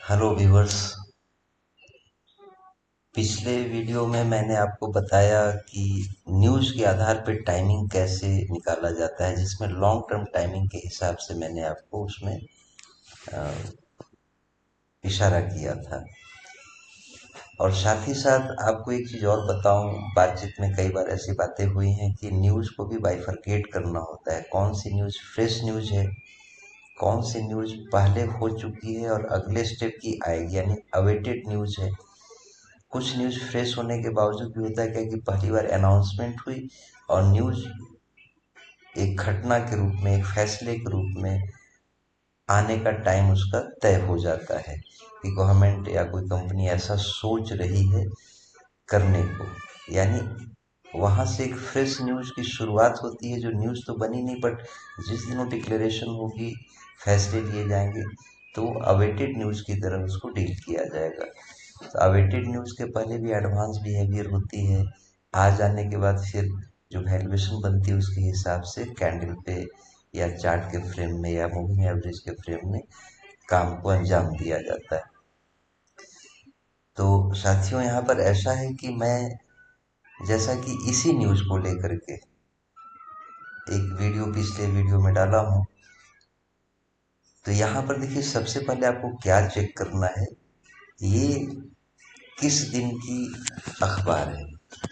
Hello viewers. पिछले video में मैंने आपको बताया कि न्यूज़ के आधार पे टाइमिंग कैसे निकाला जाता है, जिसमें लॉन्ग टर्म टाइमिंग के हिसाब से मैंने आपको उसमें अ, इशारा किया था। और साथ ही साथ आपको एक चीज़ और बताऊं, बातचीत में कई बार ऐसी बातें हुई हैं कि न्यूज़ को भी बाइफरकेट करना होता है। कौन सी न्यूज़ फ्रेश न्यूज़ है, कौन सी न्यूज़ पहले हो चुकी है और अगले स्टेप की आएगी, यानी अवेटेड न्यूज़ है। कुछ न्यूज़ फ्रेश होने के बावजूद भी होता है क्या कि पहली बार अनाउंसमेंट हुई और न्यूज़ एक घटना के रूप में, एक फैसले के रूप में आने का टाइम उसका तय हो जाता है कि गवर्नमेंट या कोई कंपनी ऐसा सोच रही है करने को। यानी वहाँ से एक फ्रेश न्यूज़ की शुरुआत होती है, जो न्यूज़ तो बनी नहीं, बट जिस दिन वो डिक्लेरेशन होगी, फैसले लिए जाएंगे, तो अवेटेड न्यूज़ की तरह उसको डील किया जाएगा। तो अवेटेड न्यूज़ के पहले भी एडवांस बिहेवियर होती है। आ जाने के बाद फिर जो वैल्यूएशन बनती है उसके हिसाब से कैंडल पे या चार्ट के फ्रेम में या मूविंग एवरेज के फ्रेम में काम को अंजाम दिया जाता है। तो साथियों, यहाँ पर ऐसा है कि मैं, जैसा कि इसी न्यूज़ को लेकर के एक वीडियो पिछले वीडियो में डाला हूँ, तो यहाँ पर देखिए, सबसे पहले आपको क्या चेक करना है, ये किस दिन की अखबार है।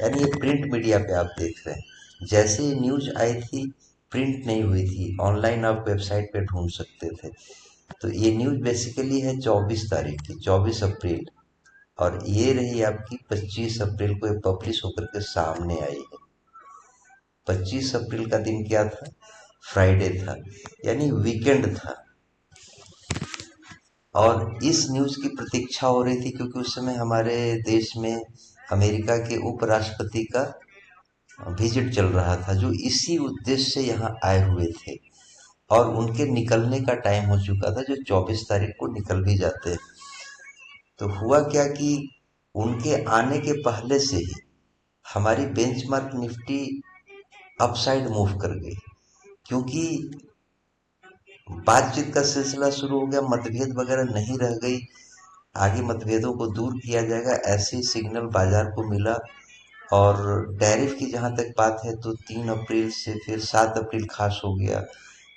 यानी ये प्रिंट मीडिया पे आप देख रहे हैं। जैसे ये न्यूज आई थी, प्रिंट नहीं हुई थी, ऑनलाइन आप वेबसाइट पे ढूंढ सकते थे। तो ये न्यूज बेसिकली है 24 तारीख की, 24 अप्रैल। और ये रही आपकी 25 अप्रैल को ये पब्लिश होकर के सामने आई है। 25 अप्रैल का दिन क्या था? फ्राइडे था, यानी वीकेंड था। और इस न्यूज़ की प्रतीक्षा हो रही थी क्योंकि उस समय हमारे देश में अमेरिका के उपराष्ट्रपति का विजिट चल रहा था, जो इसी उद्देश्य से यहाँ आए हुए थे। और उनके निकलने का टाइम हो चुका था, जो 24 तारीख को निकल भी जाते। तो हुआ क्या कि उनके आने के पहले से ही हमारी बेंचमार्क निफ्टी अपसाइड मूव कर गई, क्योंकि बातचीत का सिलसिला शुरू हो गया, मतभेद वगैरह नहीं रह गई। आगे मतभेदों को दूर किया जाएगा, ऐसे सिग्नल बाजार को मिला। और टैरिफ की जहाँ तक बात है, तो 3 अप्रैल से फिर 7 अप्रैल खास हो गया।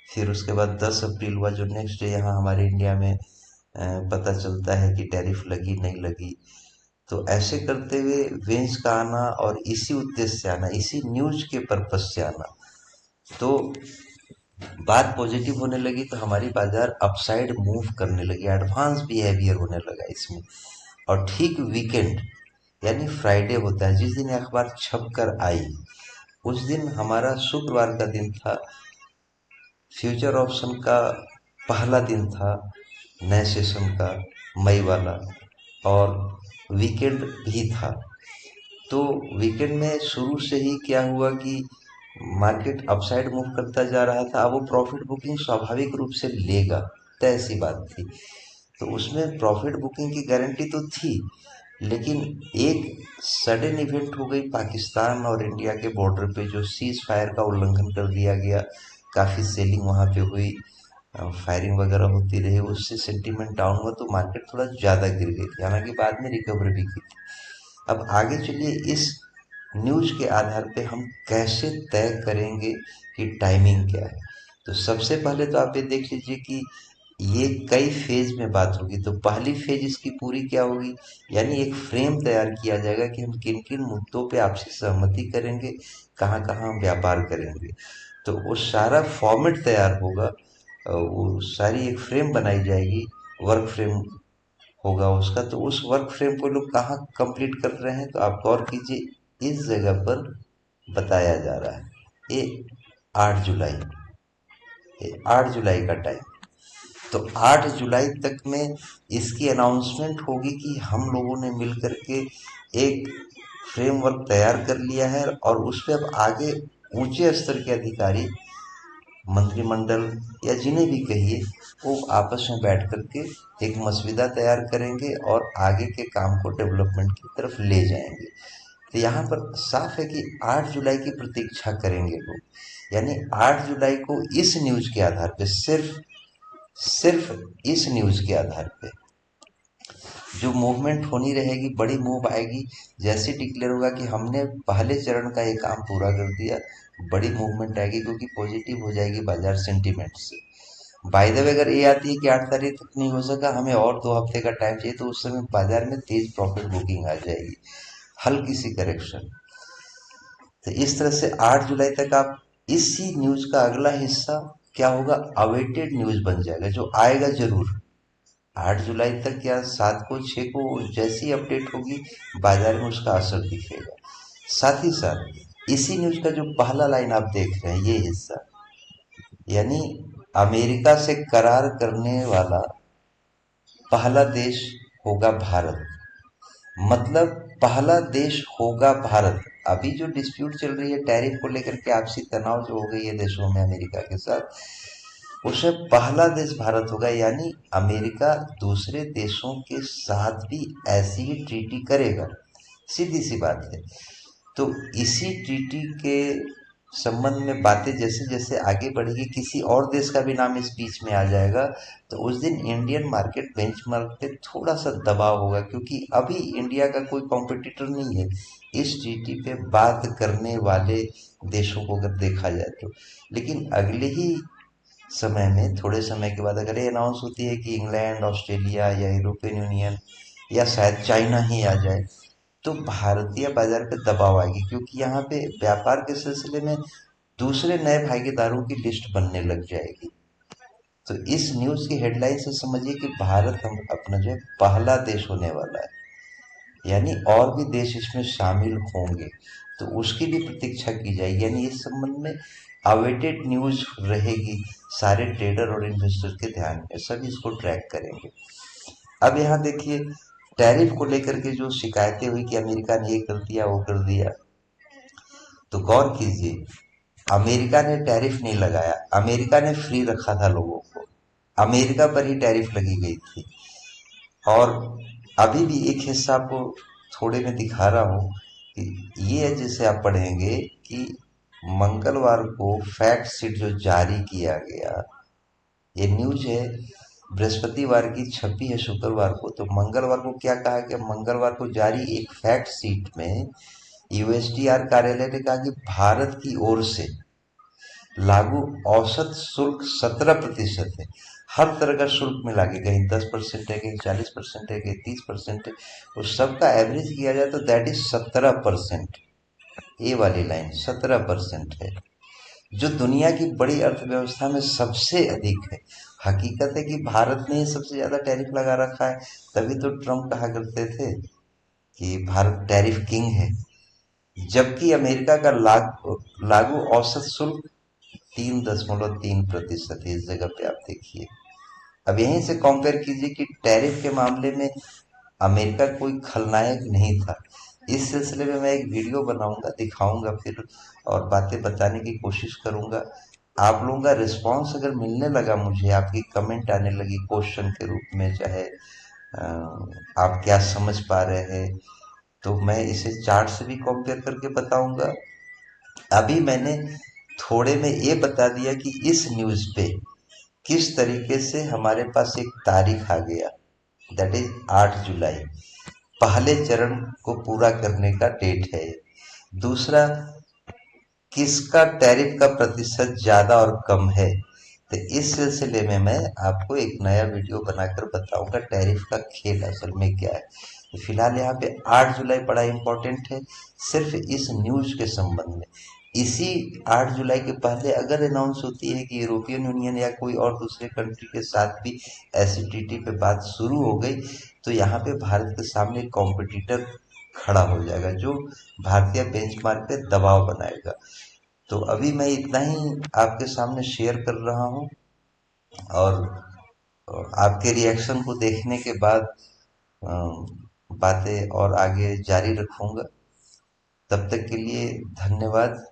फिर उसके बाद 10 अप्रैल हुआ, जो नेक्स्ट डे यहाँ हमारे इंडिया में पता चलता है कि टैरिफ लगी नहीं लगी। तो ऐसे करते हुए वेंस का आना और इसी उद्देश्य से आना, इसी न्यूज के पर्पज से आना, तो बात पॉजिटिव होने लगी। तो हमारी बाजार अपसाइड मूव करने लगी, एडवांस बिहेवियर होने लगा इसमें। और ठीक वीकेंड, यानी फ्राइडे होता है, जिस दिन अखबार छप कर आई, उस दिन हमारा शुक्रवार का दिन था। फ्यूचर ऑप्शन का पहला दिन था नए सेशन का, मई वाला। और वीकेंड भी था। तो वीकेंड में शुरू से ही क्या हुआ कि मार्केट अपसाइड मूव करता जा रहा था। अब वो प्रॉफिट बुकिंग स्वाभाविक रूप से लेगा, तय सी बात थी। तो उसमें प्रॉफिट बुकिंग की गारंटी तो थी, लेकिन एक सडन इवेंट हो गई पाकिस्तान और इंडिया के बॉर्डर पे, जो सीज फायर का उल्लंघन कर दिया गया। काफ़ी सेलिंग वहाँ पे हुई, फायरिंग वगैरह होती रही, उससे सेंटीमेंट डाउन हुआ, तो मार्केट थोड़ा ज़्यादा गिर गई थी, हालांकि बाद में रिकवर भी की थी। अब आगे चलिए, इस न्यूज के आधार पे हम कैसे तय करेंगे कि टाइमिंग क्या है। तो सबसे पहले तो आप ये देख लीजिए कि ये कई फेज में बात होगी। तो पहली फेज इसकी पूरी क्या होगी, यानी एक फ्रेम तैयार किया जाएगा कि हम किन किन मुद्दों पे आपसी सहमति करेंगे, कहाँ कहाँ हम व्यापार करेंगे। तो वो सारा फॉर्मेट तैयार होगा, वो सारी एक फ्रेम बनाई जाएगी, वर्क फ्रेम होगा उसका। तो उस वर्क फ्रेम को लोग कहाँ कंप्लीट कर रहे हैं, तो आप गौर कीजिए, इस जगह पर बताया जा रहा है। ये 8 जुलाई, ये 8 जुलाई का टाइम। तो 8 जुलाई तक में इसकी अनाउंसमेंट होगी कि हम लोगों ने मिल करके एक फ्रेमवर्क तैयार कर लिया है। और उस पर अब आगे ऊंचे स्तर के अधिकारी, मंत्रिमंडल या जिन्हें भी कहिए, वो आपस में बैठ करके एक मसविदा तैयार करेंगे और आगे के काम को डेवलपमेंट की तरफ ले जाएंगे। तो यहाँ पर साफ है कि 8 जुलाई की प्रतीक्षा करेंगे लोग। यानी 8 जुलाई को इस न्यूज के आधार पे, सिर्फ सिर्फ इस न्यूज के आधार पे जो मूवमेंट होनी रहेगी, बड़ी मूव आएगी, जैसे डिक्लेयर होगा कि हमने पहले चरण का ये काम पूरा कर दिया, बड़ी मूवमेंट आएगी क्योंकि पॉजिटिव हो जाएगी बाजार सेंटीमेंट से। बाय द वे अगर ये आती है कि 8 तारीख तक नहीं हो सका, हमें और 2 हफ्ते का टाइम चाहिए, तो उस समय बाजार में तेज प्रॉफिट बुकिंग आ जाएगी, हल्की सी करेक्शन। तो इस तरह से 8 जुलाई तक आप इसी न्यूज का अगला हिस्सा क्या होगा, अवेटेड न्यूज बन जाएगा, जो आएगा जरूर। 8 जुलाई तक या 7 को 6 को जैसी अपडेट होगी, बाजार में उसका असर दिखेगा। साथ ही साथ इसी न्यूज का जो पहला लाइन आप देख रहे हैं, ये हिस्सा, यानी अमेरिका से करार करने वाला पहला देश होगा भारत। मतलब पहला देश होगा भारत। अभी जो डिस्प्यूट चल रही है टैरिफ को लेकर के, आपसी तनाव जो हो गई है देशों में अमेरिका के साथ, उसे पहला देश भारत होगा, यानी अमेरिका दूसरे देशों के साथ भी ऐसी ही ट्रीटी करेगा, सीधी सी बात है। तो इसी ट्रीटी के संबंध में बातें जैसे जैसे आगे बढ़ेगी, किसी और देश का भी नाम इस बीच में आ जाएगा, तो उस दिन इंडियन मार्केट बेंचमार्क पे थोड़ा सा दबाव होगा, क्योंकि अभी इंडिया का कोई कॉम्पिटिटर नहीं है इस ट्रीटी पे बात करने वाले देशों को अगर देखा जाए तो। लेकिन अगले ही समय में, थोड़े समय के बाद अगर ये अनाउंस होती है कि इंग्लैंड, ऑस्ट्रेलिया या यूरोपियन यूनियन या शायद चाइना ही आ जाए, तो भारतीय बाजार पे दबाव आएगी, क्योंकि यहाँ पे व्यापार के सिलसिले में दूसरे नए भागीदारों की लिस्ट बनने लग जाएगी। तो इस न्यूज की हेडलाइन से समझिए कि भारत हम अपना जो है पहला देश होने वाला है, यानी और भी देश इसमें शामिल होंगे, तो उसकी भी प्रतीक्षा की जाएगी। यानी इस संबंध में अवेटेड न्यूज रहेगी, सारे ट्रेडर और इन्वेस्टर के ध्यान में, सभी इसको ट्रैक करेंगे। अब यहाँ देखिए, टैरिफ को लेकर के जो शिकायतें हुई कि अमेरिका ने ये कर दिया वो कर दिया, तो गौर कीजिए, अमेरिका ने टैरिफ नहीं लगाया, अमेरिका ने फ्री रखा था लोगों को, अमेरिका पर ही टैरिफ लगी गई थी। और अभी भी एक हिस्सा आपको थोड़े में दिखा रहा हूँ कि ये है, जिसे आप पढ़ेंगे कि मंगलवार को फैक्ट शीट जो जारी किया गया, ये न्यूज है बृहस्पतिवार की, छपी है शुक्रवार को। तो मंगलवार को क्या कहा कि मंगलवार को जारी एक फैक्ट शीट में यूएसटीआर कार्यालय ने कहा कि भारत की ओर से लागू औसत शुल्क 17% है। हर तरह का शुल्क मिला के, कहीं 10% है, कहीं 40% है, कहीं 30% है, उस सबका एवरेज किया जाए तो दैट इज 17%। ए वाली लाइन 17% है, जो दुनिया की बड़ी अर्थव्यवस्था में सबसे अधिक है। हकीकत है कि भारत ने ही सबसे ज्यादा टैरिफ लगा रखा है, तभी तो ट्रम्प कहा करते थे कि भारत टैरिफ किंग है। जबकि अमेरिका का लागू औसत शुल्क 3.3% है। इस जगह पे आप देखिए, अब यहीं से कंपेयर कीजिए कि टैरिफ के मामले में अमेरिका कोई खलनायक नहीं था। इस सिलसिले में मैं एक वीडियो बनाऊंगा, दिखाऊंगा फिर, और बातें बताने की कोशिश करूंगा। आप लोगों का रिस्पांस अगर मिलने लगा मुझे, आपकी कमेंट आने लगी क्वेश्चन के रूप में, चाहे आप क्या समझ पा रहे हैं, तो मैं इसे चार्ट से भी कंपेयर करके बताऊंगा। अभी मैंने थोड़े में ये बता दिया कि इस न्यूज पे किस तरीके से हमारे पास एक तारीख आ गया, दैट इज 8 जुलाई, पहले चरण को पूरा करने का डेट है। दूसरा, किसका टैरिफ का प्रतिशत ज्यादा और कम है, तो इस सिलसिले में मैं आपको एक नया वीडियो बनाकर बताऊंगा टैरिफ का खेल असल में क्या है। तो फिलहाल यहाँ पे 8 जुलाई बड़ा इंपॉर्टेंट है, सिर्फ इस न्यूज के संबंध में। इसी 8 जुलाई के पहले अगर अनाउंस होती है कि यूरोपियन यूनियन या कोई और दूसरे कंट्री के साथ भी ऐसी टीटी पे बात शुरू हो गई, तो यहाँ पे भारत के सामने कॉम्पिटिटर खड़ा हो जाएगा, जो भारतीय बेंचमार्क पे दबाव बनाएगा। तो अभी मैं इतना ही आपके सामने शेयर कर रहा हूँ, और आपके रिएक्शन को देखने के बाद बातें और आगे जारी रखूंगा। तब तक के लिए धन्यवाद।